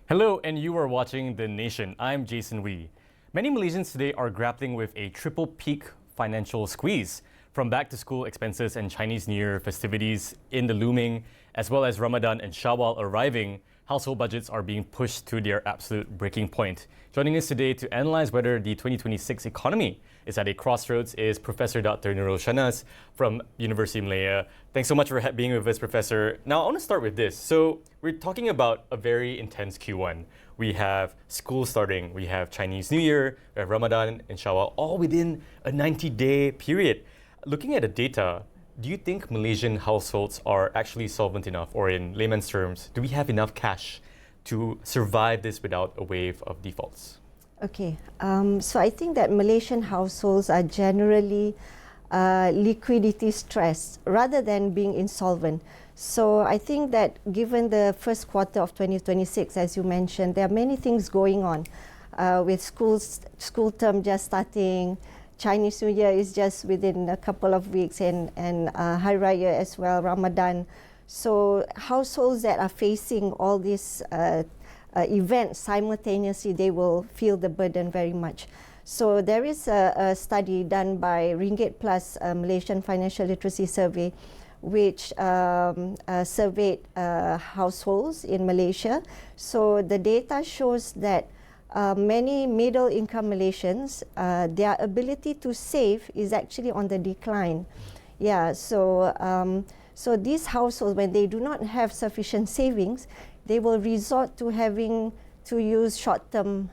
Hello, and you are watching The Nation. I'm Jason Wee. Many Malaysians today are grappling with a triple peak financial squeeze. From back-to-school expenses and Chinese New Year festivities in the looming, as well as Ramadan and Shawwal arriving, household budgets are being pushed to their absolute breaking point. Joining us today to analyze whether the 2026 economy is at a crossroads is Professor Dr. NURUL SHAHNAZ from University of Malaya. Thanks so much for being with us, Professor. Now, I want to start with this. So, we're talking about a very intense Q1. We have school starting, we have Chinese New Year, we have Ramadan and Shawwal, all within a 90-day period. Looking at the data, do you think Malaysian households are actually solvent enough, or in layman's terms, do we have enough cash to survive this without a wave of defaults? Okay, so I think that Malaysian households are generally liquidity stressed rather than being insolvent. So I think that given the first quarter of 2026, as you mentioned, there are many things going on with school term just starting. Chinese New Year is just within a couple of weeks, and Hari Raya as well, Ramadan. So households that are facing all these events simultaneously, they will feel the burden very much. So there is a study done by Ringgit Plus Malaysian Financial Literacy Survey, which surveyed households in Malaysia. So the data shows that many middle-income Malaysians, their ability to save is actually on the decline. Yeah, so so these households, when they do not have sufficient savings, they will resort to having to use short-term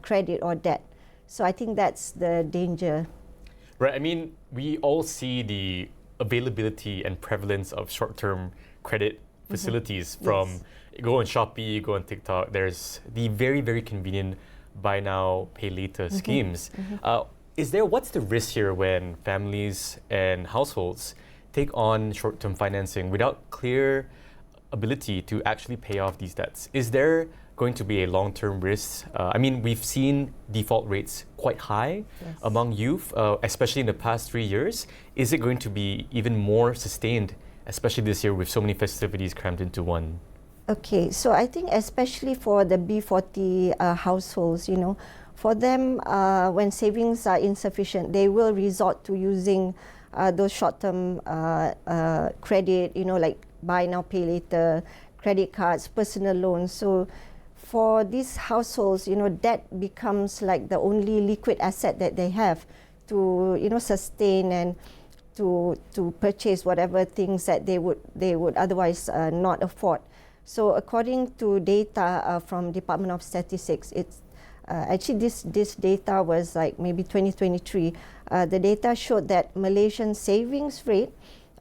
credit or debt. So I think that's the danger. Right. I mean, we all see the availability and prevalence of short-term credit facilities from go on Shopee, go on TikTok. There's the very, very convenient buy now, pay later schemes. What's the risk here when families and households take on short-term financing without clear ability to actually pay off these debts? Is there going to be a long-term risk? I mean, we've seen default rates quite high among youth, especially in the past 3 years. Is it going to be even more sustained, especially this year with so many festivities crammed into one? Okay, so I think especially for the B40 households, you know, for them, when savings are insufficient, they will resort to using those short-term credit, you know, like buy now, pay later, credit cards, personal loans. So for these households, you know, debt becomes like the only liquid asset that they have to, you know, sustain and to purchase whatever things that they would otherwise not afford. So according to data from Department of Statistics, it's actually this data was like maybe 2023. The data showed that Malaysian savings rate,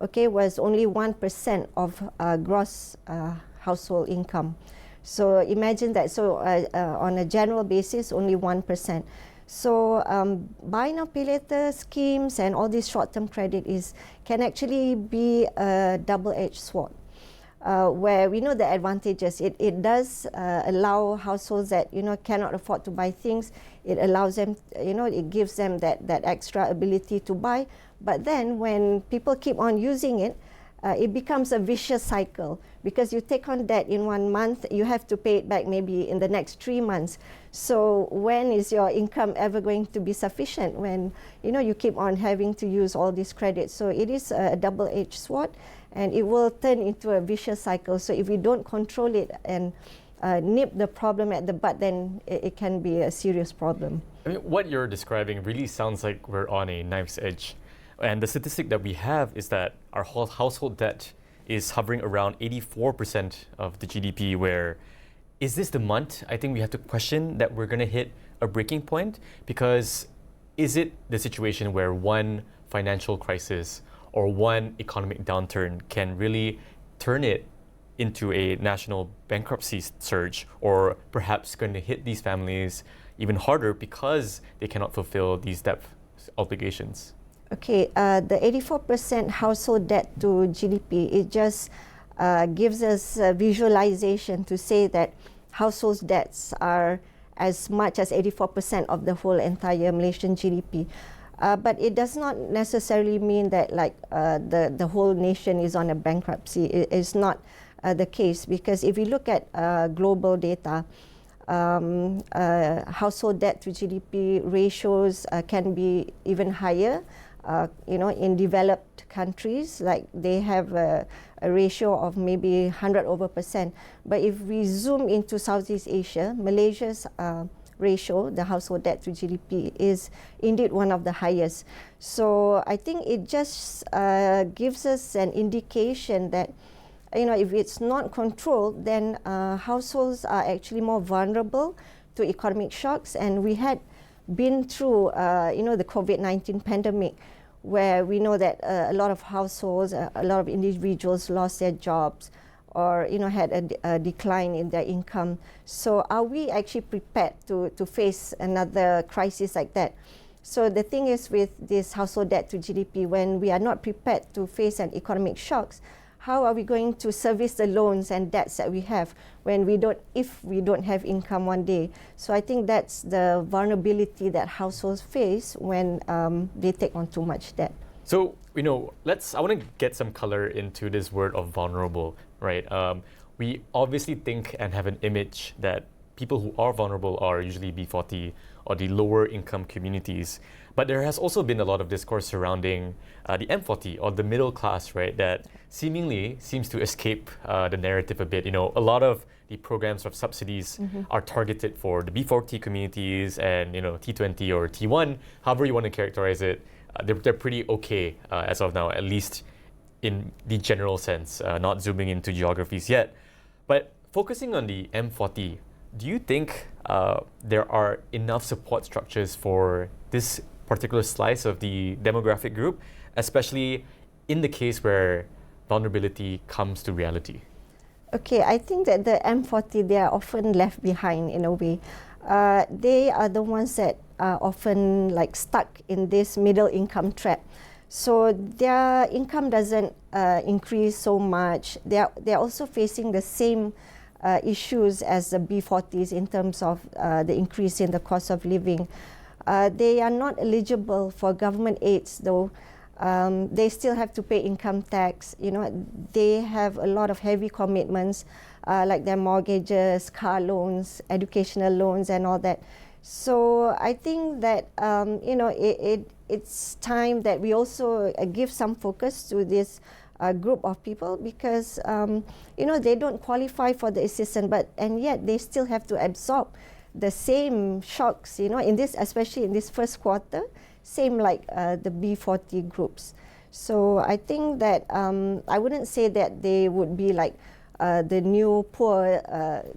okay, was only 1% of gross household income. So imagine that. So on a general basis, only 1%. So buy now, pay later schemes and all this short-term credit can actually be a double-edged sword. Where we know the advantages, it does allow households that, you know, cannot afford to buy things. It allows them, you know, it gives them that extra ability to buy. But then when people keep on using it, it becomes a vicious cycle, because you take on debt in 1 month, you have to pay it back maybe in the next 3 months. So when is your income ever going to be sufficient when, you know, you keep on having to use all these credits? So it is a double-edged sword, and it will turn into a vicious cycle. So if we don't control it and nip the problem at the bud, then it can be a serious problem. I mean, what you're describing really sounds like we're on a knife's edge. And the statistic that we have is that our whole household debt is hovering around 84% of the GDP, where is this the month I think we have to question that we're going to hit a breaking point? Because is it the situation where one financial crisis or one economic downturn can really turn it into a national bankruptcy surge, or perhaps going to hit these families even harder because they cannot fulfill these debt obligations? Okay, the 84% household debt to GDP, it just gives us a visualization to say that household debts are as much as 84% of the whole entire Malaysian GDP. But it does not necessarily mean that like the whole nation is on a bankruptcy. It is not the case, because if you look at global data, household debt to GDP ratios can be even higher. In developed countries, like they have a ratio of maybe 100%. But if we zoom into Southeast Asia, Malaysia's ratio, the household debt to GDP, is indeed one of the highest. So I think it just gives us an indication that, if it's not controlled, then households are actually more vulnerable to economic shocks. And we had been through, the COVID-19 pandemic, where we know that a lot of households, a lot of individuals lost their jobs, or had a decline in their income. So are we actually prepared to face another crisis like that? So the thing is, with this household debt to GDP, when we are not prepared to face an economic shocks, how are we going to service the loans and debts that we have if we don't have income one day? So I think that's the vulnerability that households face when they take on too much debt. So, I want to get some color into this word of vulnerable, right? We obviously think and have an image that people who are vulnerable are usually B40 or the lower income communities. But there has also been a lot of discourse surrounding the M40 or the middle class, right? That seemingly seems to escape the narrative a bit. A lot of the programs of subsidies are targeted for the B40 communities and, T20 or T1, however you want to characterize it. They're pretty okay as of now, at least in the general sense, not zooming into geographies yet. But focusing on the M40, do you think there are enough support structures for this particular slice of the demographic group, especially in the case where vulnerability comes to reality? Okay, I think that the M40, they are often left behind in a way. They are the ones that are often stuck in this middle income trap. So their income doesn't increase so much. They're also facing the same issues as the B40s in terms of the increase in the cost of living. They are not eligible for government aids, though. They still have to pay income tax. They have a lot of heavy commitments, like their mortgages, car loans, educational loans, and all that. So I think that it's time that we also give some focus to this group of people, because they don't qualify for the assistance, and yet they still have to absorb the same shocks, especially in this first quarter, same like the B40 groups. So I think that I wouldn't say that they would be like the new poor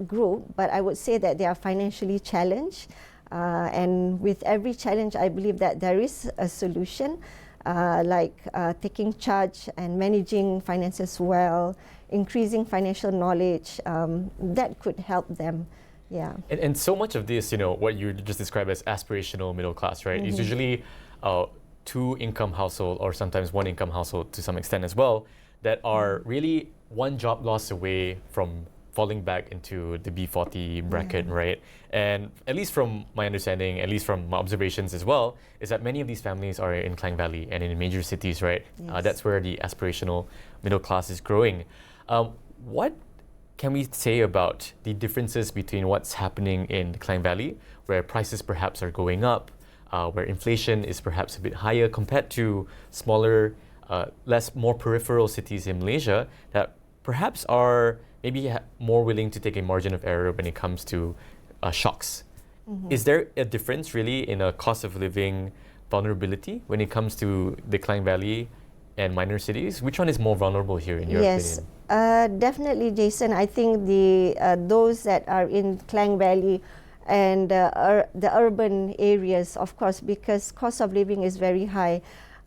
group, but I would say that they are financially challenged. And with every challenge, I believe that there is a solution, like taking charge and managing finances well, increasing financial knowledge, that could help them. Yeah. And so much of this, what you just described as aspirational middle class, right? It's usually two-income household, or sometimes one-income household to some extent as well, that are really one job loss away from falling back into the B40 bracket, right? And at least from my understanding, at least from my observations as well, is that many of these families are in Klang Valley and in major cities, right? Yes. That's where the aspirational middle class is growing. What can we say about the differences between what's happening in the Klang Valley, where prices perhaps are going up, where inflation is perhaps a bit higher compared to smaller, more peripheral cities in Malaysia that perhaps are maybe more willing to take a margin of error when it comes to shocks? Is there a difference really in a cost of living vulnerability when it comes to the Klang Valley and minor cities? Which one is more vulnerable here in your opinion? Definitely, Jason. I think those that are in Klang Valley and the urban areas, of course, because cost of living is very high.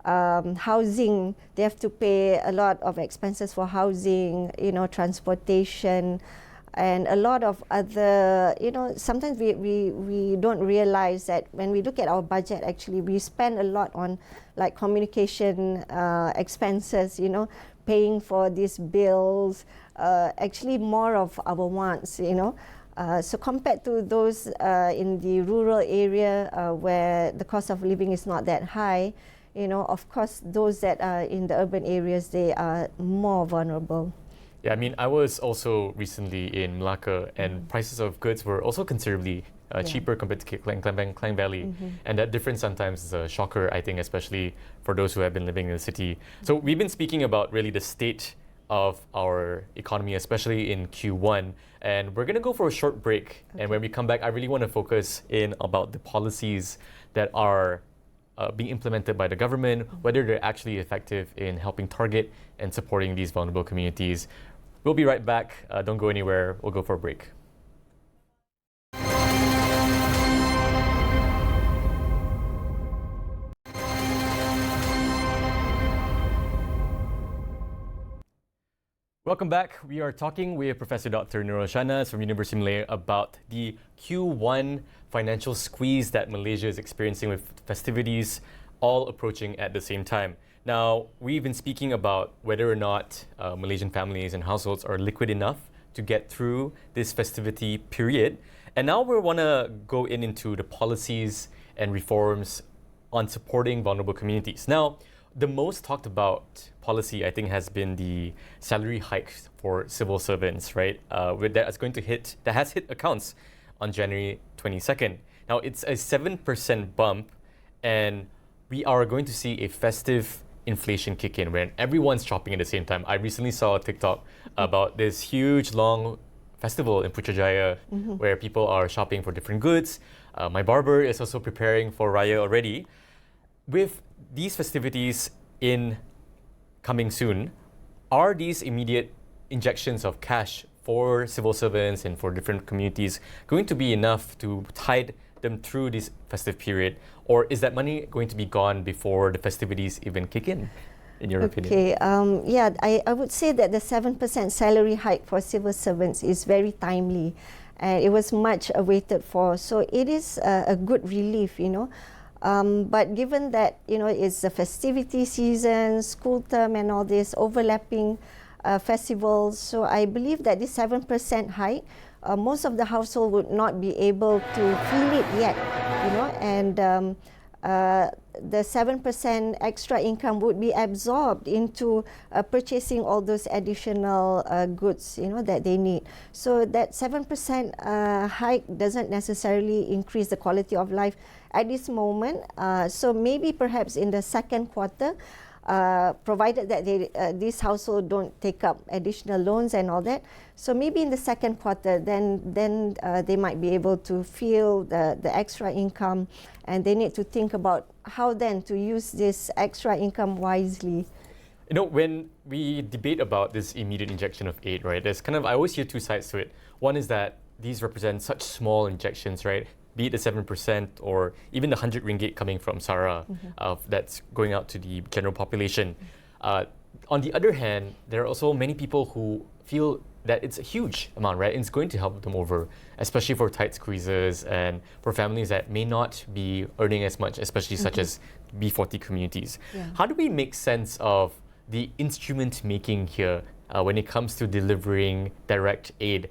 Housing, they have to pay a lot of expenses for housing, transportation, and a lot of other, sometimes we don't realize that when we look at our budget, actually, we spend a lot on like communication expenses, paying for these bills, actually more of our wants, So compared to those in the rural area where the cost of living is not that high, of course, those that are in the urban areas, they are more vulnerable. Yeah, I mean, I was also recently in Malacca, and prices of goods were also considerably cheaper compared to Klang Valley. And that difference sometimes is a shocker, I think, especially for those who have been living in the city. So we've been speaking about really the state of our economy, especially in Q1. And we're going to go for a short break. And when we come back, I really want to focus in about the policies that are being implemented by the government, whether they're actually effective in helping target and supporting these vulnerable communities. We'll be right back. Don't go anywhere. We'll go for a break. Welcome back. We are talking with Professor Dr. NURUL SHAHNAZ from University of Malaya about the Q1 financial squeeze that Malaysia is experiencing with festivities all approaching at the same time. Now, we've been speaking about whether or not Malaysian families and households are liquid enough to get through this festivity period. And now we want to go into the policies and reforms on supporting vulnerable communities. Now, the most talked about policy, I think, has been the salary hikes for civil servants, right? That has hit accounts on January 22nd. Now, it's a 7% bump, and we are going to see a festive inflation kick in when everyone's shopping at the same time. I recently saw a TikTok about this huge, long festival in Putrajaya where people are shopping for different goods. My barber is also preparing for Raya already. With these festivities coming soon, are these immediate injections of cash for civil servants and for different communities going to be enough to tide them through this festive period? Or is that money going to be gone before the festivities even kick in your opinion? I would say that the 7% salary hike for civil servants is very timely. It was much awaited for. So it is a good relief, But given that, it's the festivity season, school term and all this, overlapping festivals, so I believe that this 7% hike, most of the household would not be able to feel it yet, and the 7% extra income would be absorbed into purchasing all those additional goods, that they need. So that 7% hike doesn't necessarily increase the quality of life at this moment. So maybe perhaps in the second quarter, provided that this household don't take up additional loans and all that. So maybe in the second quarter, then they might be able to feel the extra income, and they need to think about how then to use this extra income wisely. When we debate about this immediate injection of aid, right, I always hear two sides to it. One is that these represent such small injections, right? Be it the 7% or even the 100 ringgit coming from SARA that's going out to the general population. On the other hand, there are also many people who feel that it's a huge amount, right? And it's going to help them over, especially for tight squeezes and for families that may not be earning as much, especially such as B40 communities. Yeah. How do we make sense of the instrument making here when it comes to delivering direct aid?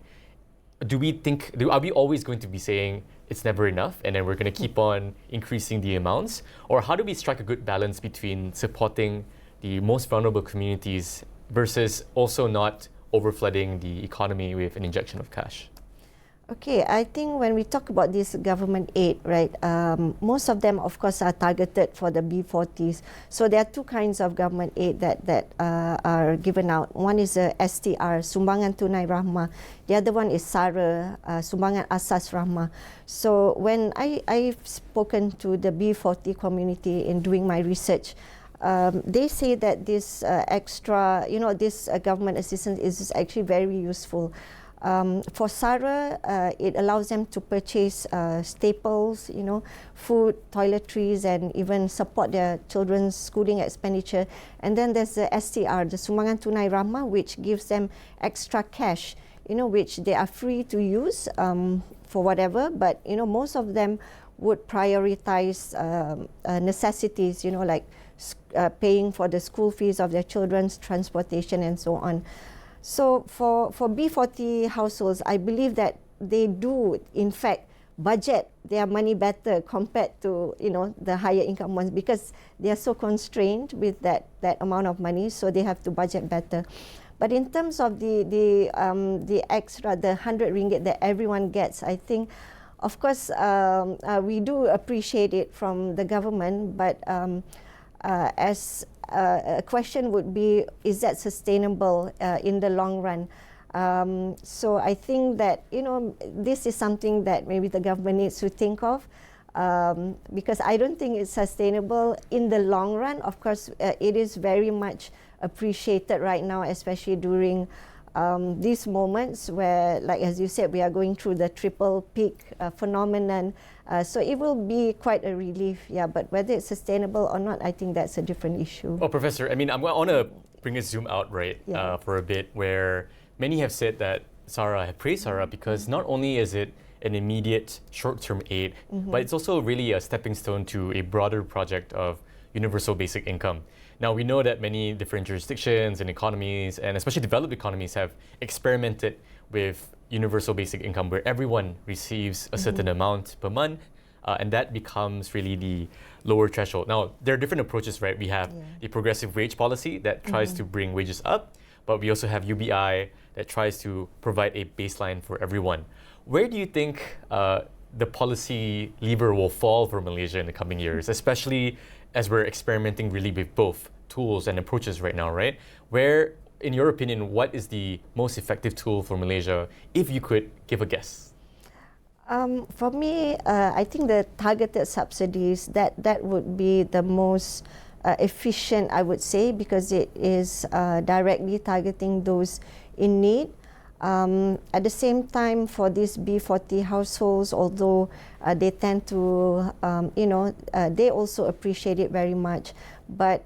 Are we always going to be saying it's never enough and then we're going to keep on increasing the amounts? Or how do we strike a good balance between supporting the most vulnerable communities versus also not overflooding the economy with an injection of cash? Okay, I think when we talk about this government aid, right, most of them, of course, are targeted for the B40s. So there are two kinds of government aid that are given out. One is the STR, Sumbangan Tunai Rahmah. The other one is SARA, Sumbangan Asas Rahmah. So when I've spoken to the B40 community in doing my research, they say that this extra, this government assistance is actually very useful. For SARA, it allows them to purchase staples, food, toiletries, and even support their children's schooling expenditure. And then there's the STR, the Sumbangan Tunai Rahmah, which gives them extra cash, which they are free to use for whatever. But, most of them would prioritize necessities, like paying for the school fees of their children's transportation and so on. So for B40 households, I believe that they do, in fact, budget their money better compared to, the higher income ones, because they are so constrained with that amount of money, so they have to budget better. But in terms of the extra, the 100 ringgit that everyone gets, I think, of course, we do appreciate it from the government, but as a question would be, is that sustainable in the long run? So I think that, this is something that maybe the government needs to think of, because I don't think it's sustainable in the long run. Of course, it is very much appreciated right now, especially during these moments where, like as you said, we are going through the triple peak phenomenon. So it will be quite a relief, yeah. But whether it's sustainable or not, I think that's a different issue. Oh, Professor, I mean, I want to bring a zoom out, right, for a bit, where many have said that SARA, have praised SARA because not only is it an immediate short-term aid, but it's also really a stepping stone to a broader project of universal basic income. Now, we know that many different jurisdictions and economies, and especially developed economies, have experimented with universal basic income where everyone receives a certain amount per month, and that becomes really the lower threshold. Now, there are different approaches, right? We have the progressive wage policy that tries to bring wages up, but we also have UBI that tries to provide a baseline for everyone. Where do you think the policy lever will fall for Malaysia in the coming years, especially as we're experimenting really with both tools and approaches right now, right? Where, in your opinion, what is the most effective tool for Malaysia, if you could give a guess? For me, I think the targeted subsidies, that would be the most efficient, I would say, because it is directly targeting those in need. At the same time, for these B40 households, although they tend to, they also appreciate it very much, but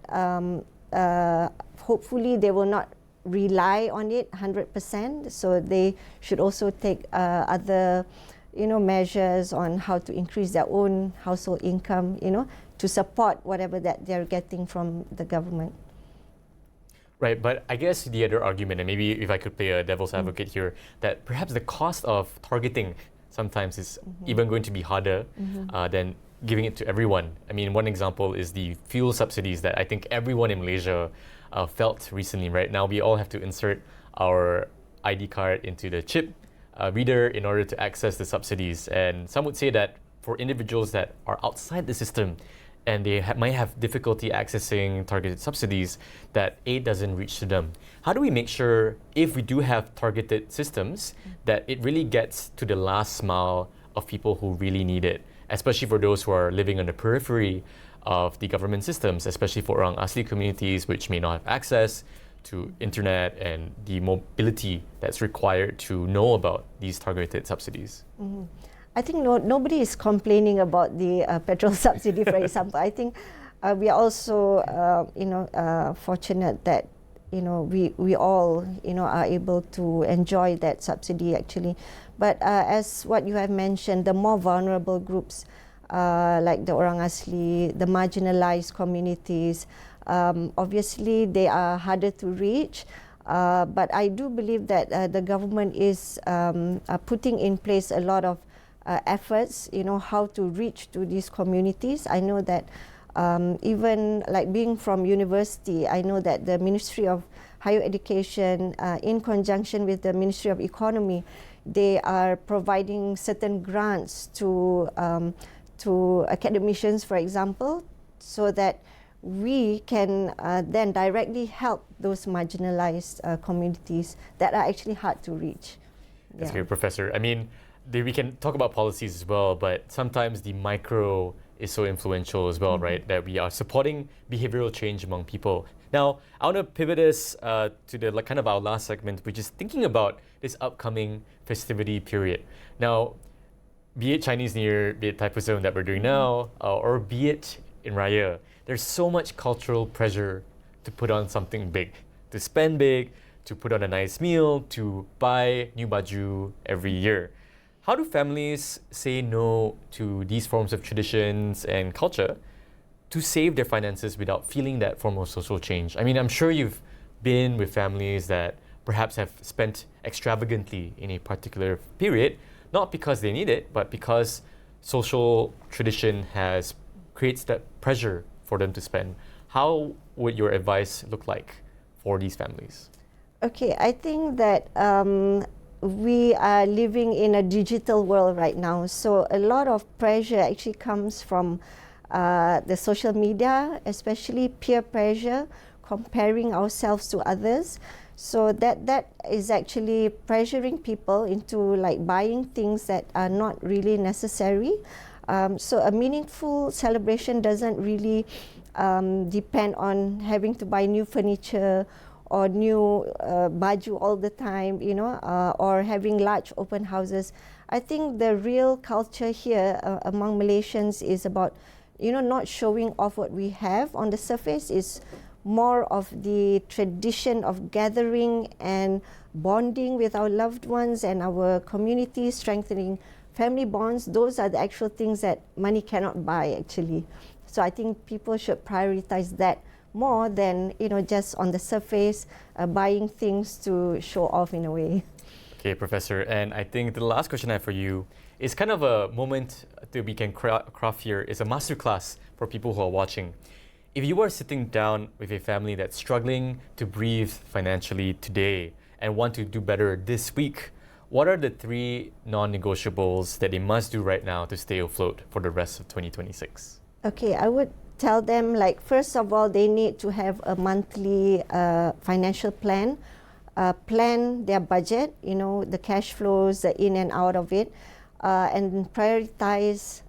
hopefully they will not rely on it 100%. So they should also take other, measures on how to increase their own household income, to support whatever that they're getting from the government. Right, but I guess the other argument, and maybe if I could play a devil's advocate here, that perhaps the cost of targeting sometimes is even going to be harder than giving it to everyone. I mean, one example is the fuel subsidies that I think everyone in Malaysia felt recently, right? Now we all have to insert our ID card into the chip reader in order to access the subsidies. And some would say that for individuals that are outside the system, and they might have difficulty accessing targeted subsidies, that aid doesn't reach to them. How do we make sure, if we do have targeted systems, that it really gets to the last mile of people who really need it, especially for those who are living on the periphery of the government systems, especially for Orang Asli communities which may not have access to internet and the mobility that's required to know about these targeted subsidies? I think nobody is complaining about the petrol subsidy, for example. I think we are also, fortunate that, we all, are able to enjoy that subsidy actually. But as what you have mentioned, the more vulnerable groups, like the Orang Asli, the marginalized communities, obviously they are harder to reach. But I do believe that the government is putting in place a lot of efforts, how to reach to these communities. I know that even like being from university, I know that the Ministry of Higher Education, in conjunction with the Ministry of Economy, they are providing certain grants to academicians, for example, so that we can then directly help those marginalized communities that are actually hard to reach. That's great, Professor. I mean, we can talk about policies as well, but sometimes the micro is so influential as well, right? That we are supporting behavioral change among people. Now, I want to pivot us to the kind of our last segment, which is thinking about this upcoming festivity period. Now, be it Chinese New Year, be it Thaipusam that we're doing now, or be it in Raya, there's so much cultural pressure to put on something big, to spend big, to put on a nice meal, to buy new baju every year. How do families say no to these forms of traditions and culture to save their finances without feeling that form of social change? I mean, I'm sure you've been with families that perhaps have spent extravagantly in a particular period, not because they need it, but because social tradition creates that pressure for them to spend. How would your advice look like for these families? Okay, I think that we are living in a digital world right now. So a lot of pressure actually comes from the social media, especially peer pressure, comparing ourselves to others. So that is actually pressuring people into like buying things that are not really necessary. So a meaningful celebration doesn't really depend on having to buy new furniture or new baju all the time, you know, or having large open houses. I think the real culture here among Malaysians is about, you know, not showing off what we have on the surface. Is more of the tradition of gathering and bonding with our loved ones and our community, strengthening family bonds. Those are the actual things that money cannot buy actually. So I think people should prioritize that more than, you know, just on the surface buying things to show off in a way. Okay, Professor, and I think the last question I have for you is kind of a moment that we can craft here. Is a masterclass for people who are watching. If you are sitting down with a family that's struggling to breathe financially today and want to do better this week, what are the 3 non-negotiables that they must do right now to stay afloat for the rest of 2026? Okay, I would tell them, like, first of all, they need to have a monthly financial plan, plan their budget, you know, the cash flows, the in and out of it, and prioritize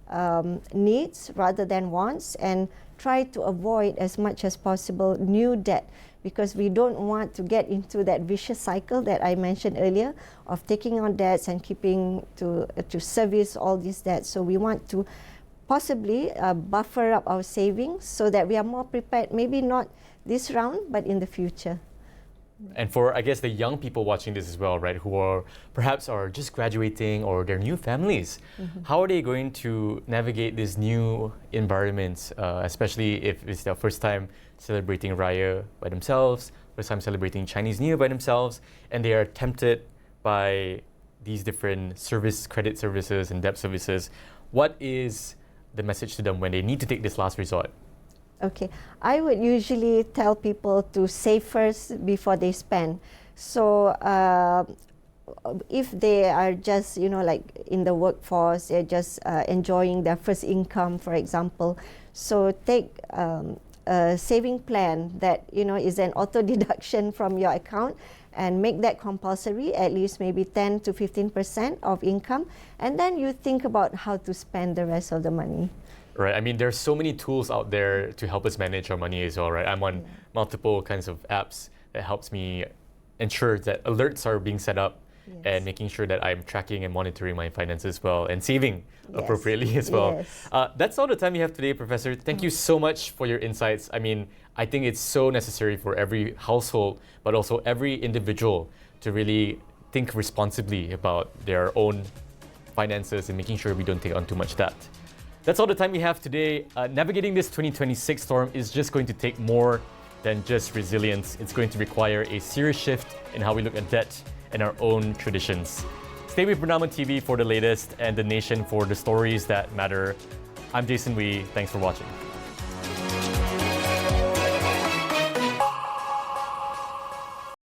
needs rather than wants, and try to avoid as much as possible new debt, because we don't want to get into that vicious cycle that I mentioned earlier of taking on debts and keeping to service all these debts. So we want to possibly buffer up our savings so that we are more prepared, maybe not this round, but in the future. And for, I guess, the young people watching this as well, right, who are perhaps are just graduating or their new families, how are they going to navigate this new environment, especially if it's their first time celebrating Raya by themselves, first time celebrating Chinese New Year by themselves, and they are tempted by these different credit services and debt services? What is the message to them when they need to take this last resort? Okay, I would usually tell people to save first before they spend. So if they are just, you know, like in the workforce, they're just enjoying their first income, for example. So take a saving plan that, you know, is an auto deduction from your account, and make that compulsory, at least maybe 10 to 15% of income. And then you think about how to spend the rest of the money. Right. I mean, there's so many tools out there to help us manage our money as well, right? I'm on multiple kinds of apps that helps me ensure that alerts are being set up and making sure that I'm tracking and monitoring my finances well and saving appropriately as well. That's all the time we have today, Professor. Thank you so much for your insights. I mean, I think it's so necessary for every household, but also every individual to really think responsibly about their own finances and making sure we don't take on too much debt. That's all the time we have today. Navigating this 2026 storm is just going to take more than just resilience. It's going to require a serious shift in how we look at debt and our own traditions. Stay with Bernama TV for the latest and The Nation for the stories that matter. I'm Jason Wee. Thanks for watching.